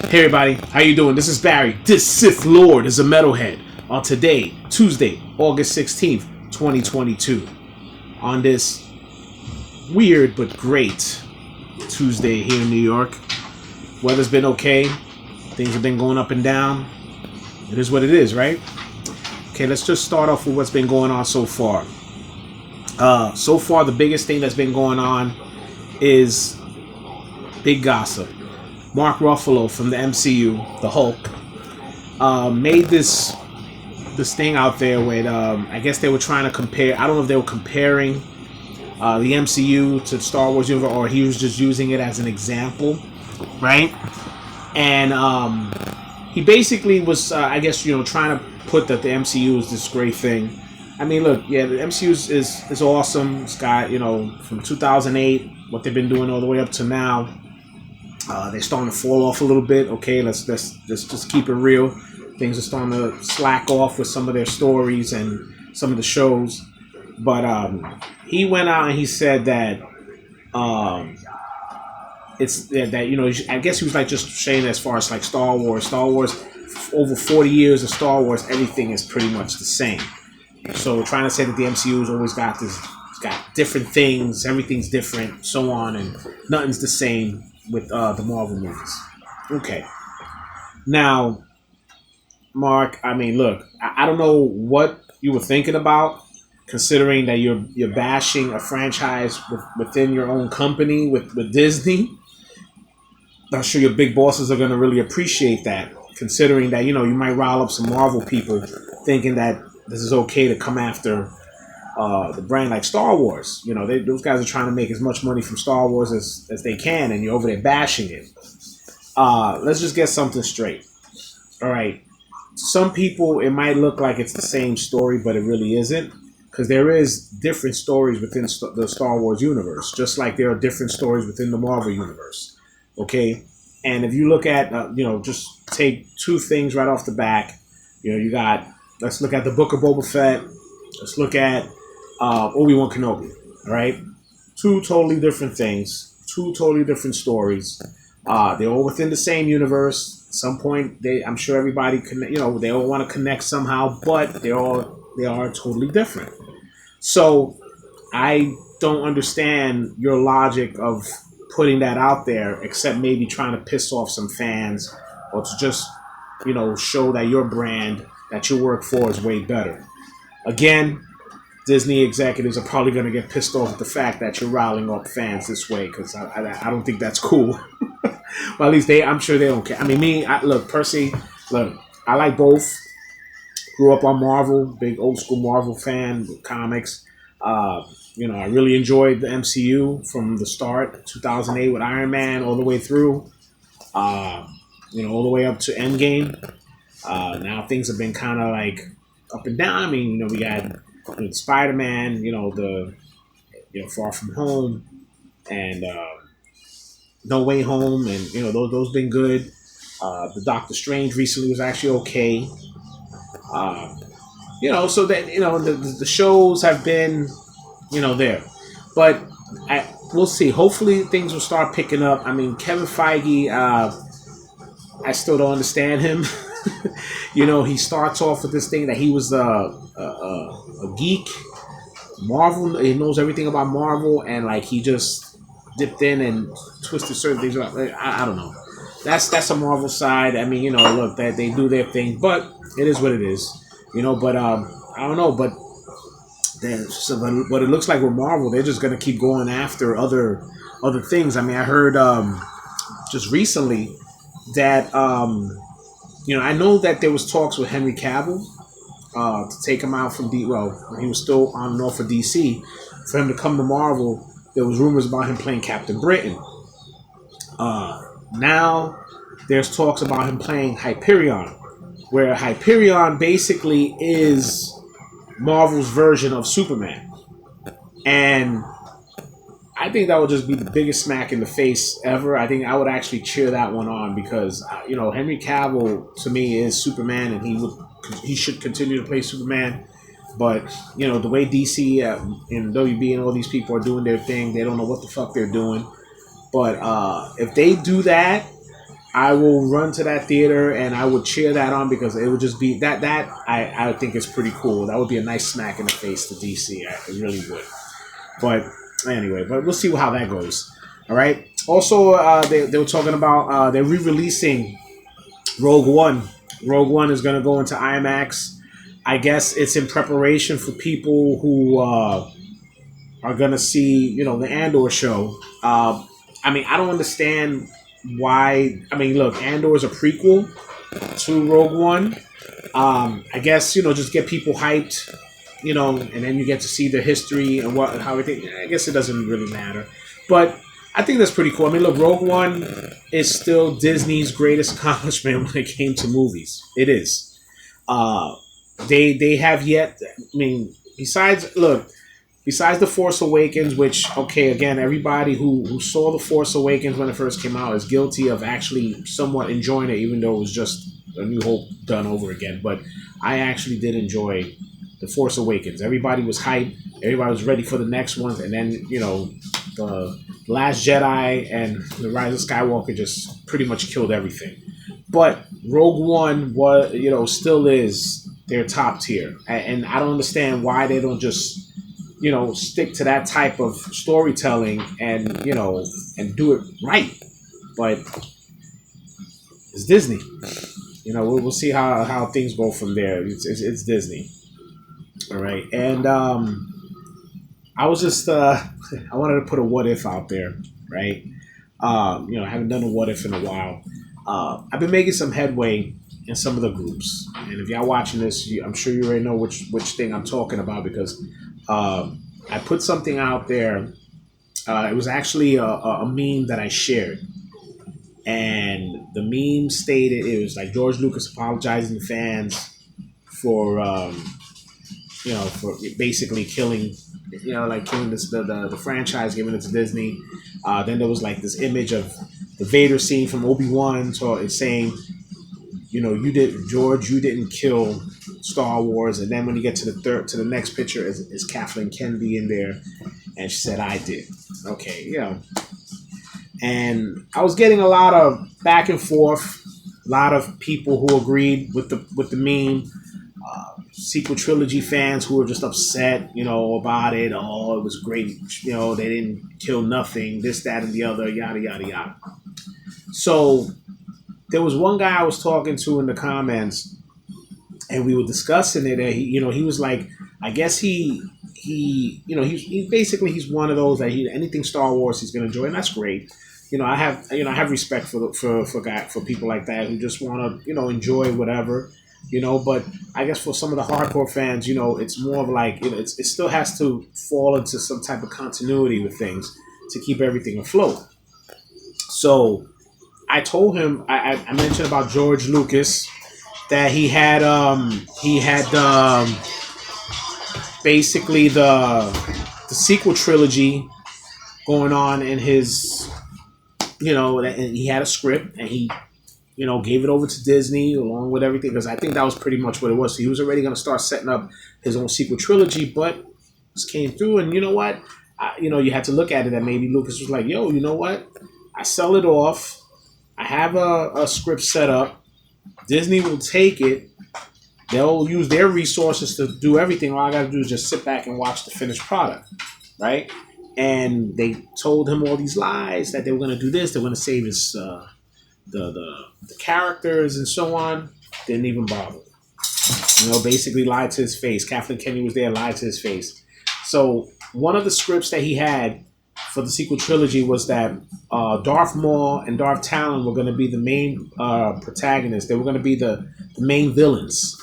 Hey everybody, how you doing? This is Barry. This Sith Lord is a metalhead. On today, Tuesday, August 16th, 2022. On this weird but great Tuesday here in New York. Weather's been okay. Things have been going up and down. It is what it is, right? Okay, let's just start off with what's been going on so far. So far, the biggest thing that's been going on is big gossip. Mark Ruffalo from the MCU, the Hulk, made this thing out there with, I guess they were trying to compare, I don't know if they were comparing the MCU to Star Wars universe, or he was just using it as an example, right? And he basically was, I guess, trying to put that the MCU is this great thing. I mean, look, yeah, the MCU is awesome. It's got, from 2008, what they've been doing all the way up to now. They're starting to fall off a little bit. Okay, let's just keep it real. Things are starting to slack off with some of their stories and some of the shows. But he went out and he said that it's that I guess he was like just saying as far as like Star Wars, over 40 years of Star Wars, everything is pretty much the same. So trying to say that the MCU's always got different things, everything's different, so on, and nothing's the same with the Marvel movies. Okay. Now, Mark, I mean, look, I don't know what you were thinking about, considering that you're bashing a franchise within your own company with Disney. I'm sure your big bosses are going to really appreciate that, considering that, you might rile up some Marvel people thinking that this is okay to come after the brand like Star Wars. Those guys are trying to make as much money from Star Wars as they can, and you're over there bashing it. Let's just get something straight. All right. Some people, it might look like it's the same story, but it really isn't, because there is different stories within the Star Wars universe, just like there are different stories within the Marvel universe. Okay. And if you look at, just take two things right off the back. Let's look at the Book of Boba Fett. Let's look at Obi-Wan Kenobi, all right? Two totally different things, two totally different stories. They're all within the same universe. At some point, I'm sure everybody they all want to connect somehow, but they are totally different. So I don't understand your logic of putting that out there, except maybe trying to piss off some fans, or to just, show that your brand that you work for is way better. Again, Disney executives are probably going to get pissed off at the fact that you're riling up fans this way, because I don't think that's cool. Well, at least I'm sure they don't care. I mean, Percy, I like both. Grew up on Marvel, big old school Marvel fan, comics. I really enjoyed the MCU from the start, 2008 with Iron Man, all the way through, all the way up to Endgame. Now things have been kind of like up and down. I mean, we got Spider-Man, the Far From Home, and No Way Home, and those been good. The Doctor Strange recently was actually okay. So that the shows have been there, but we'll see. Hopefully things will start picking up. I mean, Kevin Feige, I still don't understand him. He starts off with this thing that he was a geek. Marvel, he knows everything about Marvel, and like he just dipped in and twisted certain things up. I don't know. That's a Marvel side. I mean, look, that they do their thing, but it is what it is. But I don't know. But what it looks like with Marvel, they're just gonna keep going after other things. I mean, I heard just recently that I know that there was talks with Henry Cavill to take him out from he was still on and off for DC, for him to come to Marvel. There was rumors about him playing Captain Britain. Now there's talks about him playing Hyperion, where Hyperion basically is Marvel's version of Superman. And I think that would just be the biggest smack in the face ever. I think I would actually cheer that one on, because Henry Cavill to me is Superman, and he should continue to play Superman. But the way DC and WB and all these people are doing their thing, they don't know what the fuck they're doing. But if they do that, I will run to that theater and I would cheer that on because it would just be I think is pretty cool. That would be a nice smack in the face to DC. It really would. But anyway, but we'll see how that goes. All right. Also, they were talking about they're re-releasing Rogue One. Rogue One is going to go into IMAX. I guess it's in preparation for people who are going to see, the Andor show. I mean, I don't understand why. I mean, look, Andor is a prequel to Rogue One. I guess, just get people hyped, and then you get to see the history and how everything. I guess it doesn't really matter. But I think that's pretty cool. I mean, look, Rogue One is still Disney's greatest accomplishment when it came to movies. It is. They have yet. I mean, besides The Force Awakens, which, okay, again, everybody who saw The Force Awakens when it first came out is guilty of actually somewhat enjoying it, even though it was just A New Hope done over again. But I actually did enjoy The Force Awakens. Everybody was hyped. Everybody was ready for the next ones. And then, The Last Jedi and The Rise of Skywalker just pretty much killed everything. But Rogue One was, still is their top tier. And I don't understand why they don't just stick to that type of storytelling and, and do it right. But it's Disney. We'll see how things go from there. It's Disney. All right. And I was just, I wanted to put a what if out there, right? I haven't done a what if in a while. I've been making some headway in some of the groups. And if y'all watching this, I'm sure you already know which thing I'm talking about because I put something out there. It was actually a meme that I shared. And the meme stated, it was like George Lucas apologizing to fans for, for basically killing, killing the franchise, giving it to Disney. Then there was like this image of the Vader scene from Obi-Wan. So it's saying, you didn't kill Star Wars. And then when you get to the next picture is Kathleen Kennedy in there, and she said, "I did." Okay, And I was getting a lot of back and forth, a lot of people who agreed with the meme, sequel trilogy fans who were just upset, about it. Oh, it was great. They didn't kill nothing, this, that, and the other, yada, yada, yada. So there was one guy I was talking to in the comments, and we were discussing it. And he was like, I guess he basically he's one of those that anything Star Wars he's gonna enjoy, and that's great. I have respect for people like that who just want to enjoy whatever. But I guess for some of the hardcore fans, it's more of like it still has to fall into some type of continuity with things to keep everything afloat. So I told him, I mentioned about George Lucas, that he had basically the sequel trilogy going on in his, and he had a script and he, gave it over to Disney along with everything, because I think that was pretty much what it was. So he was already going to start setting up his own sequel trilogy, but this came through, and you know what? You had to look at it that maybe Lucas was like, yo, you know what? I sell it off. I have a script set up. Disney will take it. They'll use their resources to do everything. All I got to do is just sit back and watch the finished product, right? And they told him all these lies that they were going to do this. They were going to save his the characters and so on. Didn't even bother. Basically lied to his face. Kathleen Kennedy was there, lied to his face. So one of the scripts that he had for the sequel trilogy was that Darth Maul and Darth Talon were going to be the main protagonists. They were going to be the main villains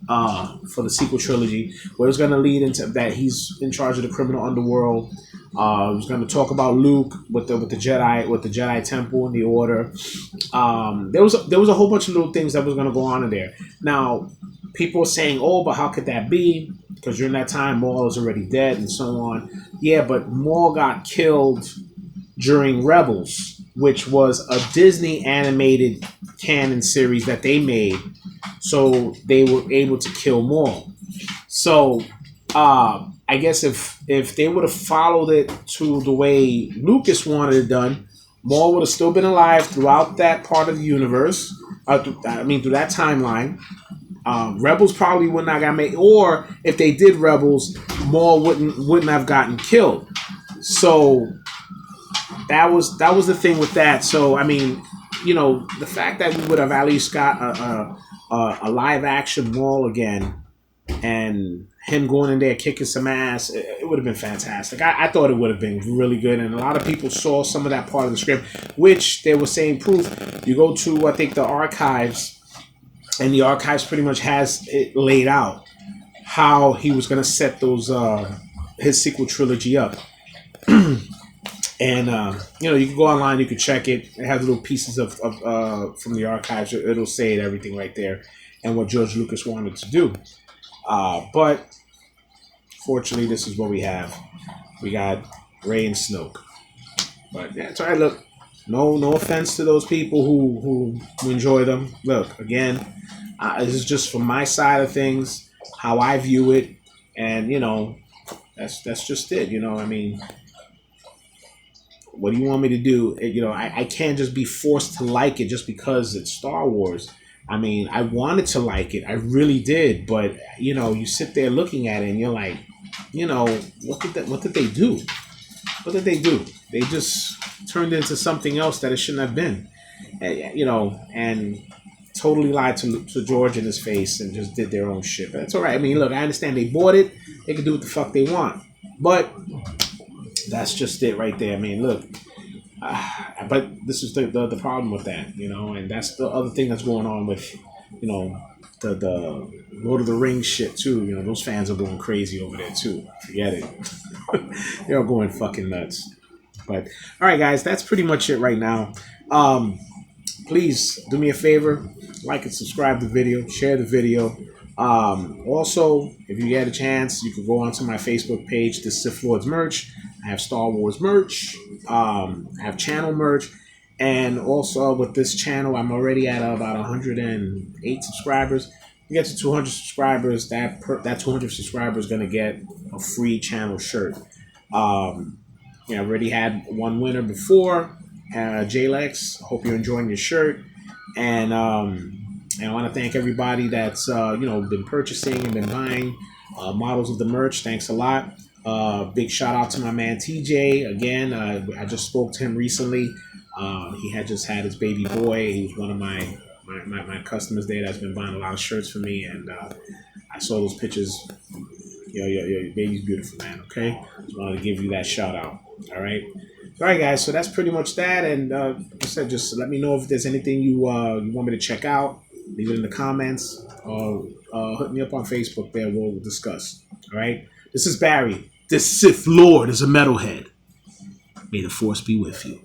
for the sequel trilogy, where it's going to lead into that he's in charge of the criminal underworld. He's going to talk about Luke with the Jedi Temple and the Order. There was a whole bunch of little things that was going to go on in there. Now, people are saying, "Oh, but how could that be? Because during that time, Maul is already dead and so on." Yeah, but Maul got killed during Rebels, which was a Disney animated canon series that they made, so they were able to kill Maul. So I guess if they would have followed it to the way Lucas wanted it done, Maul would have still been alive throughout that part of the universe. Through that timeline. Rebels probably would not got made, or if they did Rebels, Maul wouldn't have gotten killed. So that was the thing with that. So I mean, the fact that we would have at least got a live action Maul again, and him going in there kicking some ass, it would have been fantastic. I thought it would have been really good, and a lot of people saw some of that part of the script, which they were saying proof. You go to, I think, the archives, and the archives pretty much has it laid out how he was going to set those his sequel trilogy up. And you can go online, you can check it. It has little pieces of from the archives. It'll say it, everything right there, and what George Lucas wanted to do. But fortunately, this is what we have. We got Rey and Snoke. But yeah, it's all right. Look, no offense to those people who enjoy them. Look, again, this is just from my side of things, how I view it, and that's just it. I mean, what do you want me to do? I can't just be forced to like it just because it's Star Wars. I mean, I wanted to like it, I really did, but you sit there looking at it and you're like, what did they do? What did they do? They just turned into something else that it shouldn't have been, and totally lied to George in his face and just did their own shit. But that's all right. I mean, look, I understand they bought it. They can do what the fuck they want. But that's just it right there. I mean, look. But this is the problem with that, and that's the other thing that's going on with, the Lord of the Rings shit too. Those fans are going crazy over there too. Forget it. They're going fucking nuts. But all right, guys, that's pretty much it right now. Please do me a favor, like and subscribe to the video, share the video. Also, if you get a chance, you can go onto my Facebook page, the Sith Lords merch. I have Star Wars merch. I have channel merch. And also with this channel, I'm already at about 108 subscribers. We get to 200 subscribers. That 200 subscribers is going to get a free channel shirt. I already had one winner before, Jalex. Hope you're enjoying your shirt. And I want to thank everybody that's been purchasing and been buying models of the merch. Thanks a lot. Big shout out to my man TJ. Again, I just spoke to him recently. He had just had his baby boy. He was one of my customers there that's been buying a lot of shirts for me, and I saw those pictures. Your baby's beautiful, man. Okay, just wanted to give you that shout out. All right, guys. So that's pretty much that. And like I said, just let me know if there's anything you want me to check out. Leave it in the comments, or hit me up on Facebook. There, we'll discuss. All right. This is Barry. This Sith Lord is a metalhead. May the Force be with you.